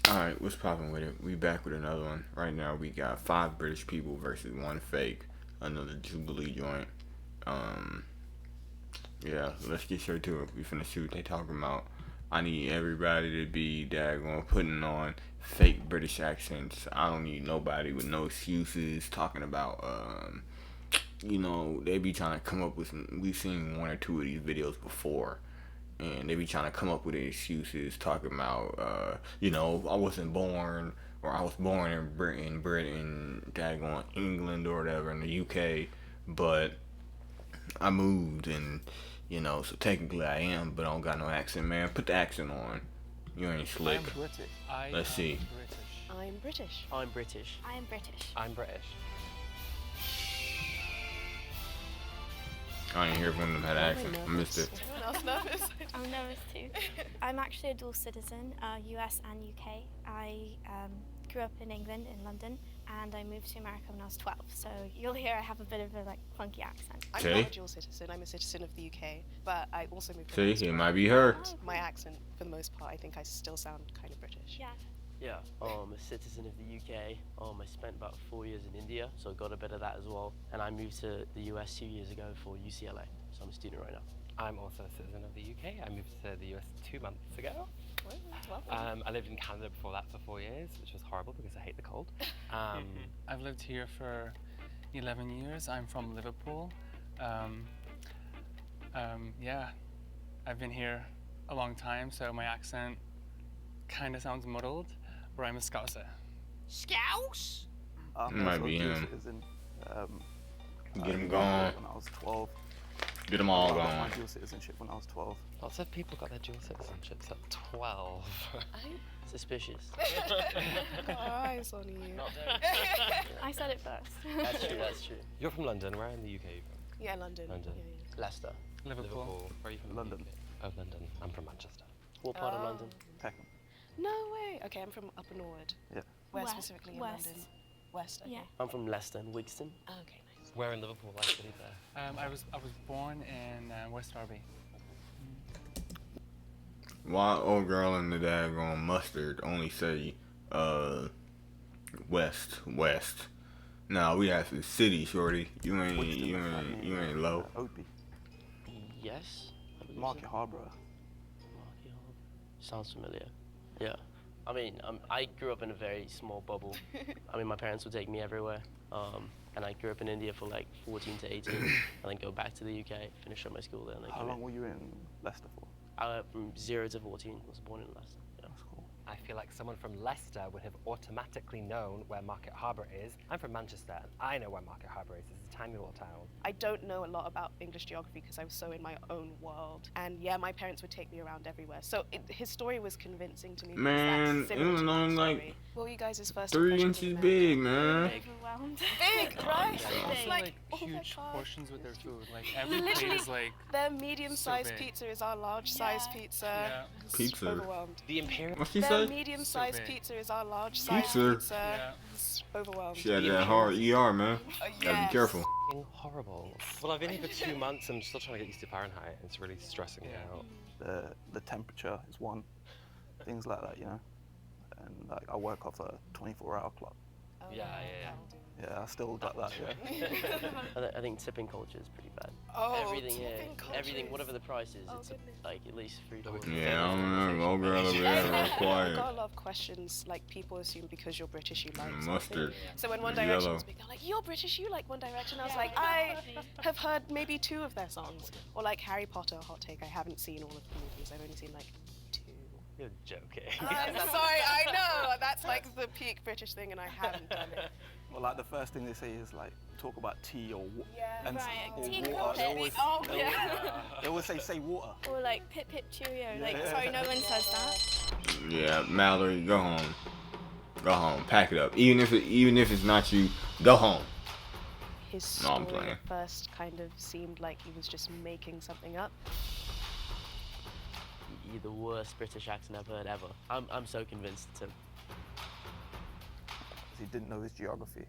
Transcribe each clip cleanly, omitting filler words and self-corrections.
Alright, what's poppin' with it? We back with another one. Right now we got 5 British people versus 1 fake. Another Jubilee joint. Um, yeah, let's get straight to it. We finna see what they talking about. I need everybody to be daggone putting on fake British accents. I don't need nobody with no excuses talking about they be trying to come up with some, we've seen 1 or 2 of these videos before, and they be trying to come up with excuses talking about I wasn't born, or I was born in Britain, daggone England or whatever, in the UK, but I moved, and so technically I am, but I don't got no accent, man. Put the accent on. You ain't slick. I'm British. Let's see. I'm British. I'm British. I'm British. I'm British. I ain't hear from them had accent. I missed it. Everyone else nervous? I'm nervous too. I'm actually a dual citizen, US and UK. I grew up in England, in London, and I moved to America when I was 12. So you'll hear I have a bit of a funky accent. I'm See? not a dual citizen. I'm a citizen of the UK, but I also moved to See, America. it might be her. Oh, My accent, for the most part, I think I still sound kind of British. yeah. Yeah. I'm a citizen of the UK. I spent about 4 years in India, so I got a bit of that as well. And I moved to the US 2 years ago for UCLA, so I'm a student right now. I'm also a citizen of the UK. I moved to the US 2 months ago. Welcome. I lived in Canada before that for 4 years, which was horrible because I hate the cold. I've lived here for 11 years. I'm from Liverpool. Yeah, I've been here a long time, so my accent kind of sounds muddled, but I'm a Scouser. Scouse? Might be him. Citizen. Get him gone. When I was 12. Get them all I got my going. dual citizenship when I was 12. Lots of people got their dual citizenships at 12. Suspicious. Got eyes on you. Not very. I said it first. That's true, that's true. You're from London. Where in the UK are you from? Yeah, London. London. Yeah, Leicester. Liverpool. Where are you from? London. In the UK? Oh, London. I'm from Manchester. What part of Oh. London? Peckham. yeah. No way. Okay, I'm from Upper Norwood. Yeah. Where West. specifically in West. London? West. Okay. Yeah. I'm from Leicester and Wigston. Oh, okay, nice. Where in Liverpool? I studied there. I was born in West Derby. Why old girl in the daggone mustard only say west? Nah, we have the city, shorty. You ain't low. Opie. Yes? I believe Market so. Harbour. Market Harbour. Sounds familiar. Yeah. I mean, I grew up in a very small bubble. I mean, my parents would take me everywhere. And I grew up in India for like 14 to 18, and then go back to the UK, finish up my school there, and then How come long in. were you in Leicester for? From 0 to 14, was born in Leicester. Yeah. That's cool. I feel like someone from Leicester would have automatically known where Market Harbour is. I'm from Manchester, and I know where Market Harbour is. It's a tiny little town. I don't know a lot about English geography because I was so in my own world. And yeah, my parents would take me around everywhere. So his story was convincing to me. because Man, that's similar it was to my only like story. What were you guys' first 3 impressions of inches America? big, man. Overwhelmed. Big, right? Yeah. It's like, oh my huge God. portions with their food. Like every plate Literally, is like their medium-sized big. pizza is our large-sized Yeah. pizza. Yeah. It's Pizza. Overwhelmed. The Imperial. What she Their say? medium-sized So big. pizza is our large-sized Pizza. pizza. Yeah. It's overwhelmed. She had that hard ER, man. Gotta Yes. be careful. Horrible. Well, I've been here for 2 months. I'm still trying to get used to Fahrenheit. It's really stressing me Yeah. out. The temperature is one. Things like that, And like I work off a 24-hour clock. Oh, Yeah, no, yeah, yeah. that'll do. Yeah, I still got that. Yeah. I think tipping culture is pretty bad. Oh, everything here, tipping culture everything, is- whatever the price is, Oh, it's goodness. like at least $3. Yeah, I don't know. Old girl over there, real I quiet. got a lot of questions, like people assume because you're British you like something. Mustard. So when One Yellow. Direction was big, they're like, you're British, you like One Direction. I was like, I have heard maybe 2 of their songs. Or like Harry Potter, hot take, I haven't seen all of the movies. I've only seen like 2. You're joking. I'm sorry, I know. That's like the peak British thing and I haven't done it. Well, like the first thing they say is like talk about tea or Yeah. and Right, or tea water. crumpets. Oh, they yeah. always say water. Or like pip pip cheerio. Like Yeah. sorry, no one says that. Yeah, Mallory, go home. Go home. Pack it up. Even if it's not you, go home. His No, I'm story playing. at first kind of seemed like he was just making something up. You're the worst British accent I've heard ever. I'm so convinced to. 'Cause he didn't know his geography.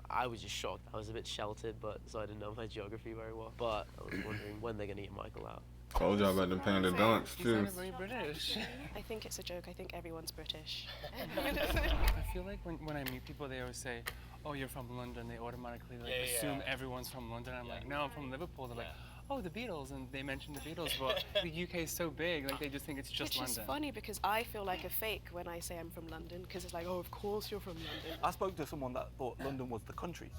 I was just shocked. I was a bit sheltered, but so I didn't know my geography very well. But I was wondering when they're gonna get Michael out. Told y'all about them panda dunks You too. sounded very British. I think it's a joke. I think everyone's British. I feel like when I meet people, they always say, "Oh, you're from London." They automatically assume everyone's from London. I'm like, "No, I'm from Liverpool." They're like, "Oh, the Beatles," and they mention the Beatles, but the UK is so big, like they just think it's just Which London. is funny because I feel like a fake when I say I'm from London because it's like, oh, of course you're from London. I spoke to someone that thought London was the country.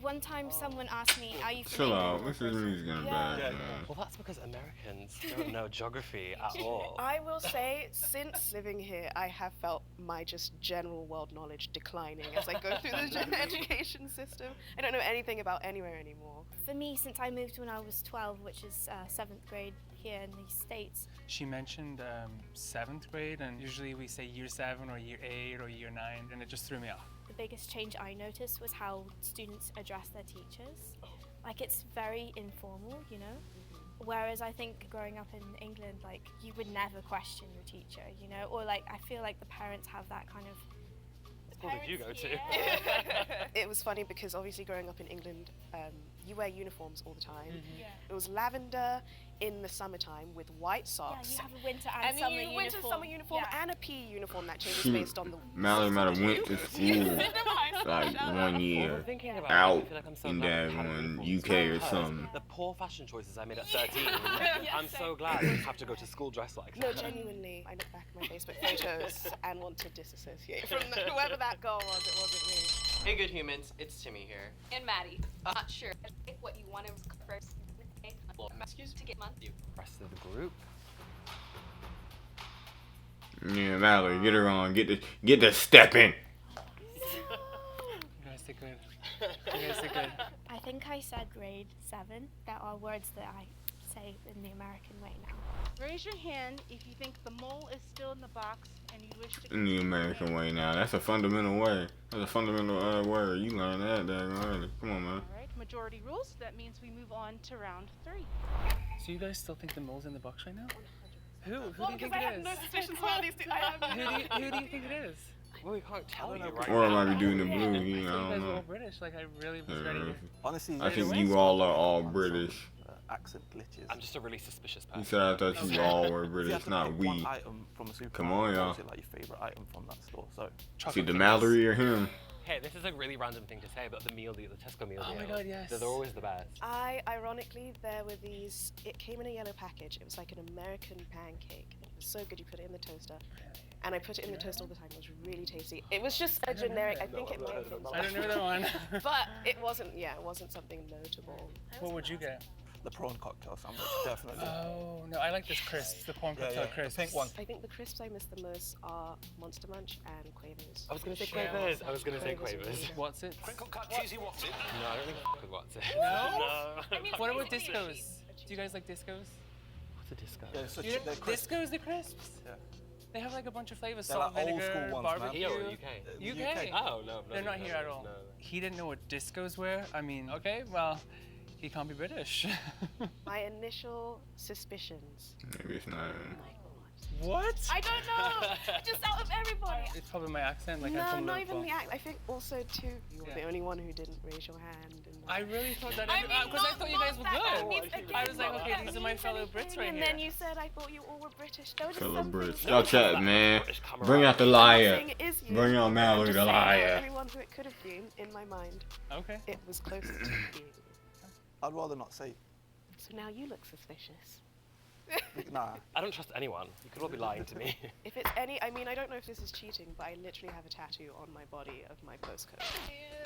One time someone asked me, are you from Chill England out. or This is Britain? music getting bad, man. Well, that's because Americans don't know geography at all. I will say, since living here, I have felt my just general world knowledge declining as I go through the education system. I don't know anything about anywhere anymore. For me, since I moved when I was 12, which is 7th grade here in the States, She mentioned 7th grade, and usually we say year 7 or year 8 or year 9, and it just threw me off. the biggest change I noticed was how students address their teachers. Like, it's very informal, you know? Whereas I think growing up in England, like, you would never question your teacher, you know? Or, like, I feel like the parents have that kind of... What school did you go to? It was funny because obviously growing up in England, you wear uniforms all the time. Yeah. It was lavender in the summertime with white Yeah, socks. you have a winter and, And then summer you uniform. winter, summer uniform, Yeah. and a PE uniform that changes Shoot. based on the Mallory might have went to school like 1 year Thinking about out it, I feel like I'm so in glad that we had one uniforms. UK or Because something. The poor fashion choices I made at 13. I'm so glad I didn't have to go to school dressed like No, that. genuinely, I look back at my Facebook photos and want to disassociate from whoever that girl was. It wasn't me. Hey, good humans, it's Timmy here. And Maddie. Not sure what you want to first. Excuse To get month. Rest of the group. Yeah, Mallory, get her on. Get the step in. You guys did good. You guys did good. I think I said grade 7. There are words that I say in the American way now. Raise your hand if you think the mole is still in the box and you wish to In the American way now. That's a fundamental way. That's a fundamental word. You learned that early. Come on, man. All right, majority rules. That means we move on to round 3. So you guys still think the mole's in the box right now? Who? Who Well, do you because think I it have is? no suspicions about these two. I have Who do you think it is? Well, we can't tell you right Or it now. might be doing the blue. I You know, thought I you guys don't were all know. British. Like, I really was ready to... Honestly, I think Wait, you all are all British. Accent glitches. I'm just a really suspicious person. You said I thought you all were If you British, have to not pick we. one item from a supermarket, Come on, y'all. what is it, like your favorite item from that store? So See, Chocolate the fingers. Mallory or him? Hey, this is a really random thing to say, but the meal deal, the Tesco meal Oh deal. my God, yes. They're always the best. Ironically, there were these. It came in a yellow package. It was like an American pancake. It was so good. You put it in the toaster, and I put it in the toaster all the time. It was really tasty. It was just a generic. I think it might have been. I don't know that one. But it wasn't. Yeah, it wasn't something notable. What would you get? the prawn cocktail sandwich, definitely. Oh, no, I like this crisps, the corn cocktail crisps. The pink one. I think the crisps I miss the most are Monster Munch and Quavers. I was gonna say Yeah. Quavers. I was gonna say Quavers are Quavers. really good. What's it? Crinkle cut cheesy what's it? No, I don't think with what's it. No? What about discos? Do you guys like discos? What's a disco? Yeah, it's You know, they're crisp. discos, the crisps? Yeah. They have like a bunch of flavors, They're salt, like old vinegar, school ones, man. barbecue. Here or UK? UK. Oh, no. They're not here at all. No. He didn't know what discos were. I mean, okay, well, he can't be British. My initial suspicions. Maybe it's not. What? I don't know. Just out of everybody. It's probably my accent, like I'm No, from not Liverpool. even the act. I think also too. You were Yeah. the only one who didn't raise your hand. And I really thought that, I mean, because I thought you guys were not that good. means I was like, against okay, that these are my means fellow anything, Brits right and here. then you said I thought you all were British. There was just Fellow something Brits. so Y'all chat, man. British Bring out the liar. saying it is you. Bring out I'm Mallory just the saying out of liar. everyone who it could have been, in my mind, Okay. it was closer to being you. I'd rather not say. So now you look suspicious. Nah. I don't trust anyone. You could all be lying to me. If it's any, I mean, I don't know if this is cheating, but I literally have a tattoo on my body of my postcode.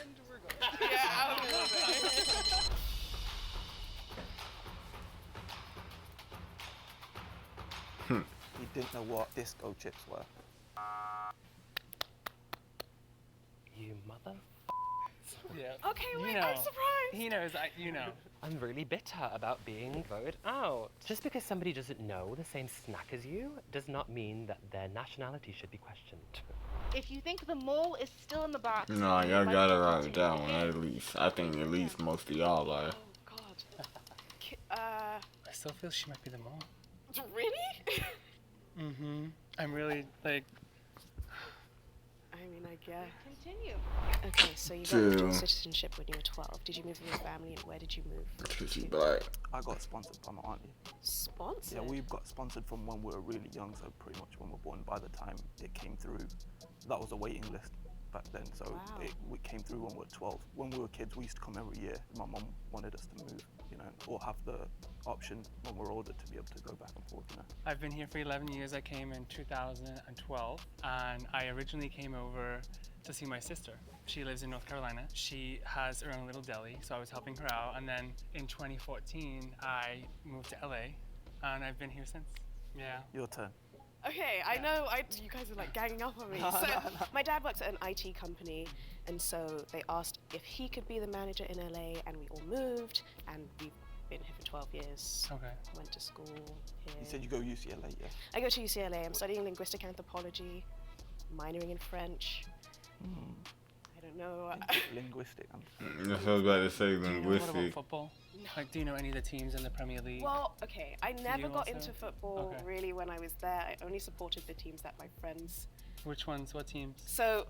And we're going. Yeah, I would love it. He didn't know what disco chips were. You mother. Yeah. Okay, You wait, know. I'm surprised. He knows, you know. I'm really bitter about being voted out. Just because somebody doesn't know the same snack as you does not mean that their nationality should be questioned. If you think the mole is still in the box, Nah, you y'all might gotta want write to it down take it. at least. I think at least most of y'all are. Oh God. I still feel she might be the mom. Really? Mm-hmm. I'm really, like, I mean, I guess. Continue. Okay, so you got True. dual citizenship when you were 12. Did you move with your family, and where did you move? Because she's black. I got sponsored by my auntie. Sponsored? Yeah, we got sponsored from when we were really young, so pretty much when we were born. By the time it came through, that was a waiting list back then. So Wow. it came through when we were 12. When we were kids, we used to come every year. My mum wanted us to move, you know, or have the option when we're older to be able to go back and forth, you know. I've been here for 11 years. I came in 2012, and I originally came over to see my sister. She lives in North Carolina. She has her own little deli, so I was helping her out. And then in 2014, I moved to LA, and I've been here since. Yeah. Your turn. Okay, I know you guys are like ganging up on me. So my dad works at an IT company, and so they asked if he could be the manager in LA, and we all moved, and we've been here for 12 years. Okay. Went to school here. You said you go UCLA, yeah? I go to UCLA. I'm studying linguistic anthropology, minoring in French. I don't know. Linguistic. That's what I was about to say, Do you know a lot about linguistic. football? Like, do you know any of the teams in the Premier League? Well, okay, I never you got also? into football Okay. really when I was there. I only supported the teams that my friends. Which ones? What teams? So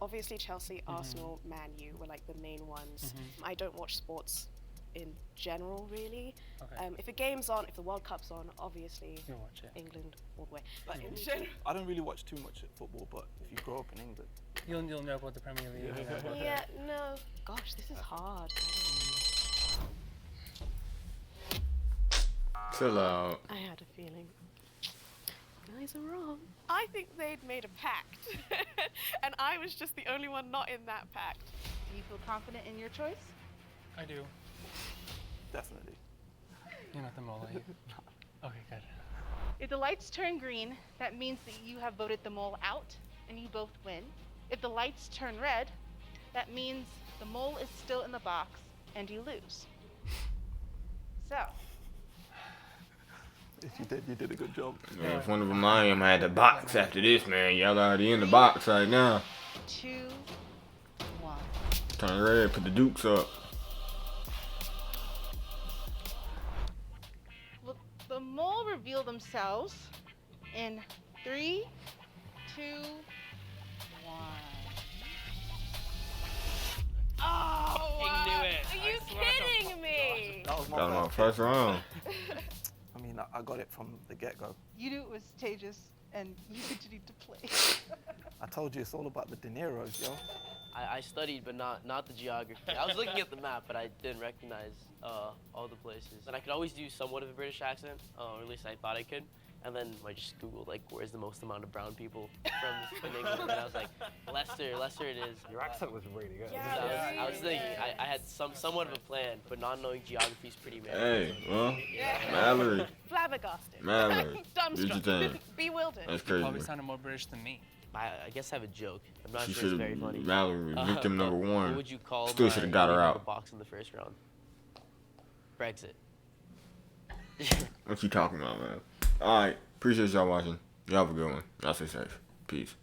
obviously Chelsea, Arsenal, Man U were like the main ones. I don't watch sports in general really. Okay. If a game's on, if the World Cup's on, obviously You'll watch it. England all the way. But in general, I don't really watch too much football, but if you grow up in England, You'll know about the Premier League. Yeah. you know about yeah, no. Gosh, this is hard. Chill out. I had a feeling. Guys are wrong. I think they'd made a pact, and I was just the only one not in that pact. Do you feel confident in your choice? I do. definitely. You're not the mole, are you? Okay, good. If the lights turn green, that means that you have voted the mole out and you both win. If the lights turn red, that means the mole is still in the box and you lose. So, If you did a good job. Man, if one of them I am had the box after this, man. Y'all already in the box right now. 2, 1. Turn red, put the dukes up. Look, the mole reveal themselves in 3, 2, 1. Oh, Fucking knew it. Are you kidding me? That was my Got him bad. out first round. I mean, I got it from the get-go. You knew it was Tejas and you continued to play. I told you it's all about the dineros, yo. I studied, but not the geography. I was looking at the map, but I didn't recognize all the places. And I could always do somewhat of a British accent, or at least I thought I could. And then I just Googled, like, where's the most amount of brown people from England? And I was like, Leicester it is. Your accent was really good. Yeah. I was thinking, I had somewhat of a plan, but not knowing geography is pretty bad. Hey, well, Mallory. Flabbergasted. Mallory. Did your Dumbstruck. thing. Bewildered. That's You probably crazy. sounded more British than me. I guess I have a joke. I'm not She sure it's should very have. funny. Mallory, victim number What one. would you call Still my should have got her winning out. box in the first round? Brexit. What you talking about, man? All right. Appreciate y'all watching. Y'all have a good one. Y'all stay safe. Peace.